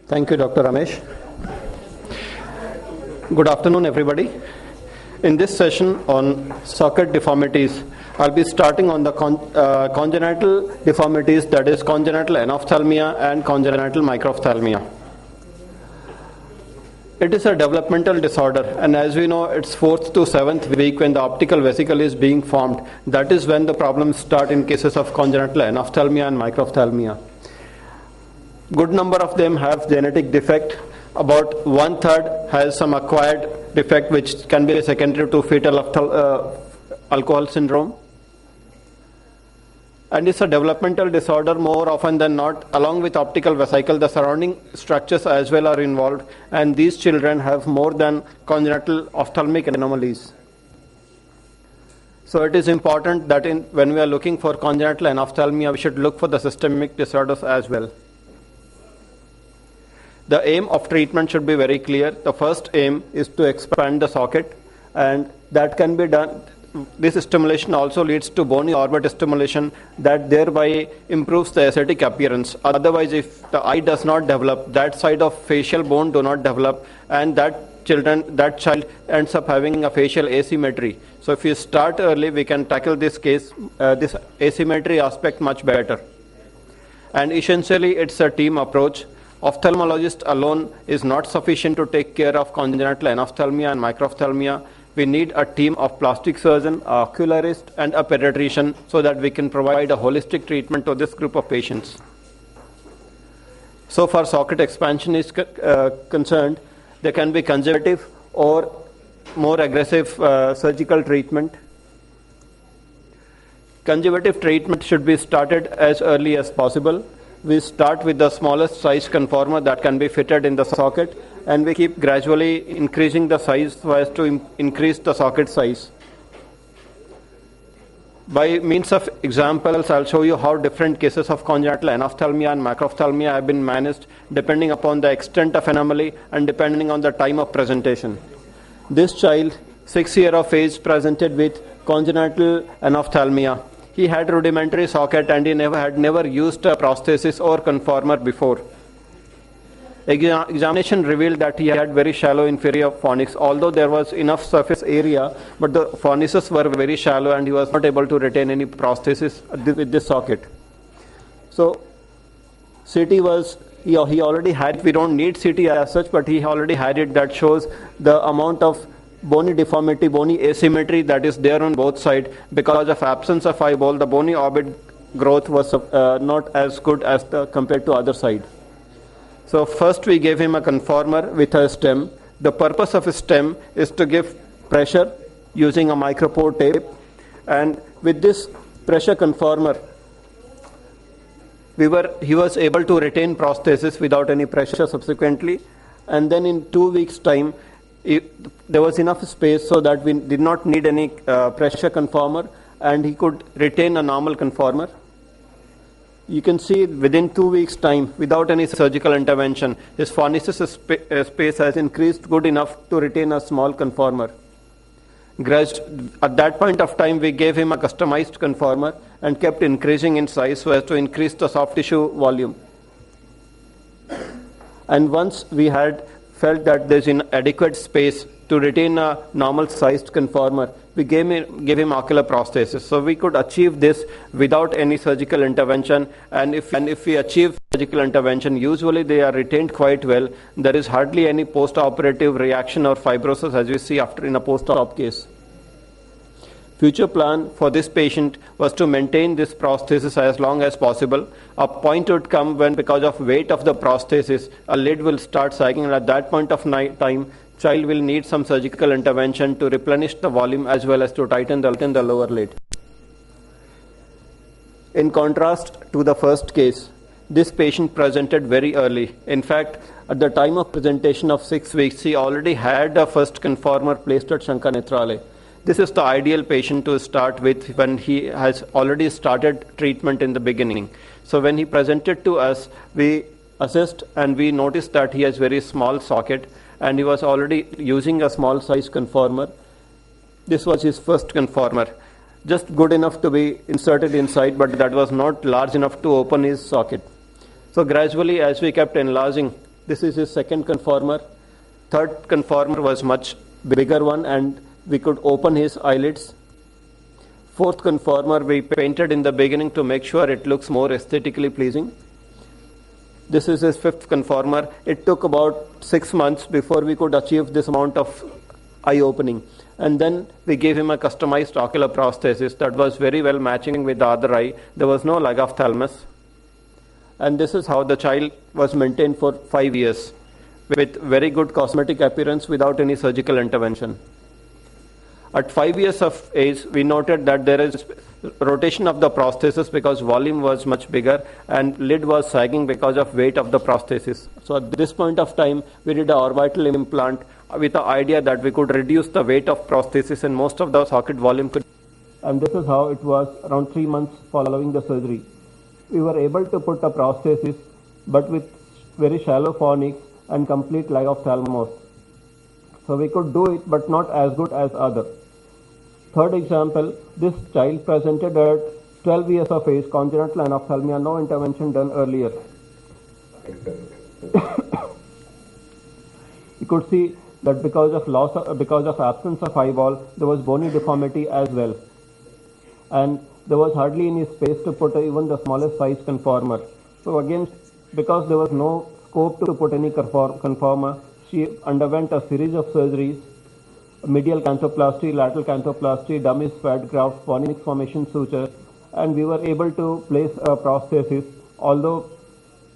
Thank you, Dr. Ramesh. Good afternoon, everybody. In this session on socket deformities, I'll be starting on the congenital deformities, that is congenital anophthalmia and congenital microphthalmia. It is a developmental disorder, and as we know, it's 4th to 7th week when the optical vesicle is being formed. That is when the problems start in cases of congenital anophthalmia and microphthalmia. Good number of them have genetic defect. About 1/3 has some acquired defect which can be secondary to fetal alcohol syndrome. And it's a developmental disorder more often than not. Along with optical vesicle, the surrounding structures as well are involved, and these children have more than congenital ophthalmic anomalies. So it is important that when we are looking for congenital anophthalmia, we should look for the systemic disorders as well. The aim of treatment should be very clear. The first aim is to expand the socket, and that can be done. This stimulation also leads to bony orbit stimulation that thereby improves the aesthetic appearance. Otherwise, if the eye does not develop, that side of facial bone do not develop, and that child ends up having a facial asymmetry. So if you start early, we can tackle this asymmetry aspect much better. And essentially, it's a team approach. Ophthalmologist alone is not sufficient to take care of congenital anophthalmia and microphthalmia. We need a team of plastic surgeon, a ocularist, and a pediatrician so that we can provide a holistic treatment to this group of patients. So far, socket expansion is concerned, there can be conservative or more aggressive surgical treatment. Conservative treatment should be started as early as possible. We start with the smallest size conformer that can be fitted in the socket, and we keep gradually increasing the size so as to increase the socket size. By means of examples, I'll show you how different cases of congenital anophthalmia and microphthalmia have been managed depending upon the extent of anomaly and depending on the time of presentation. This child, 6 years of age, presented with congenital anophthalmia. He had rudimentary socket and he had never used a prosthesis or conformer before. Examination revealed that he had very shallow inferior fornix, although there was enough surface area, but the fornices were very shallow and he was not able to retain any prosthesis with this socket. So CT was, he already had, we don't need CT as such, but he already had it. That shows the amount of bony deformity, bony asymmetry that is there on both sides. Because of absence of eyeball, the bony orbit growth was not as good as compared to other side. So first we gave him a conformer with a stem. The purpose of a stem is to give pressure using a micropore tape, and with this pressure conformer, he was able to retain prosthesis without any pressure subsequently, and then in 2 weeks' time, there was enough space so that we did not need any pressure conformer, and he could retain a normal conformer. You can see within 2 weeks' time, without any surgical intervention, his fornicis space has increased good enough to retain a small conformer. At that point of time, we gave him a customized conformer and kept increasing in size so as to increase the soft tissue volume. And once we had felt that there's inadequate space to retain a normal sized conformer, we gave him ocular prosthesis. So we could achieve this without any surgical intervention, and if we achieve surgical intervention, usually they are retained quite well. There is hardly any post-operative reaction or fibrosis as we see in a post-op case. Future plan for this patient was to maintain this prosthesis as long as possible. A point would come when, because of weight of the prosthesis, a lid will start sagging, and at that point of time, child will need some surgical intervention to replenish the volume as well as to tighten the lower lid. In contrast to the first case, this patient presented very early. In fact, at the time of presentation of 6 weeks, he already had a first conformer placed at Shankar Nethralaya. This is the ideal patient to start with when he has already started treatment in the beginning. So when he presented to us, we assessed and we noticed that he has very small socket and he was already using a small size conformer. This was his first conformer, just good enough to be inserted inside, but that was not large enough to open his socket. So gradually, as we kept enlarging, This is his second conformer. Third conformer was much bigger one, and we could open his eyelids. Fourth conformer we painted in the beginning to make sure it looks more aesthetically pleasing. This is his fifth conformer. It took about 6 months before we could achieve this amount of eye opening. And then we gave him a customized ocular prosthesis that was very well matching with the other eye. There was no lag of thalamus. And this is how the child was maintained for 5 years with very good cosmetic appearance without any surgical intervention. At 5 years of age, we noted that there is rotation of the prosthesis because volume was much bigger and lid was sagging because of weight of the prosthesis. So at this point of time, we did an orbital implant with the idea that we could reduce the weight of prosthesis and most of the socket volume could. And this is how it was around 3 months following the surgery. We were able to put a prosthesis, but with very shallow fornix and complete lag of thalamus. So we could do it, but not as good as other. Third example, this child presented at 12 years of age, congenital anophthalmia, no intervention done earlier. You could see that because of absence of eyeball, there was bony deformity as well. And there was hardly any space to put even the smallest size conformer. So again, because there was no scope to put any conformer, she underwent a series of surgeries: medial canthoplasty, lateral canthoplasty, dummy fat graft, fornix formation suture, and we were able to place a prosthesis, although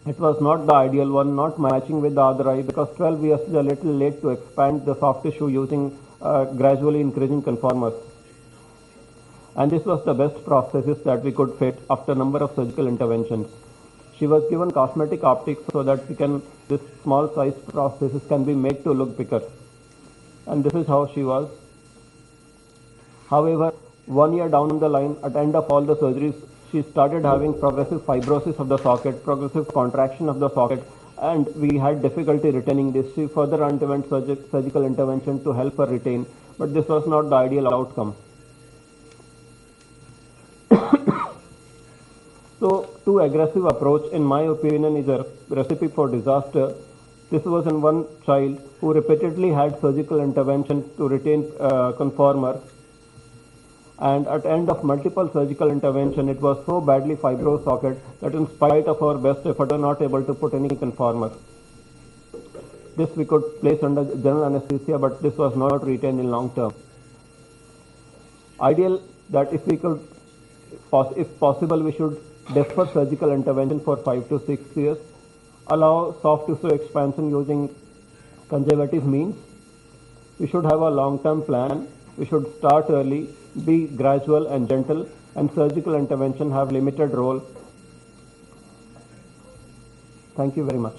it was not the ideal one, not matching with the other eye, because 12 years is a little late to expand the soft tissue using gradually increasing conformers. And this was the best prosthesis that we could fit after a number of surgical interventions. She was given cosmetic optics so that this small size prosthesis can be made to look bigger. And this is how she was. However, 1 year down the line, at the end of all the surgeries, she started having progressive fibrosis of the socket, progressive contraction of the socket, and we had difficulty retaining this. She further underwent surgical intervention to help her retain, but this was not the ideal outcome. So, too aggressive approach, in my opinion, is a recipe for disaster. This was in one child who repeatedly had surgical intervention to retain conformer. And at the end of multiple surgical intervention, it was so badly fibrosed socket that in spite of our best effort, we were not able to put any conformer. This we could place under general anesthesia, but this was not retained in long term. Ideal that if possible, we should defer surgical intervention for 5 to 6 years, allow soft tissue expansion using conservative means. We should have a long-term plan. We should start early, be gradual and gentle, and surgical intervention have limited role. Thank you very much.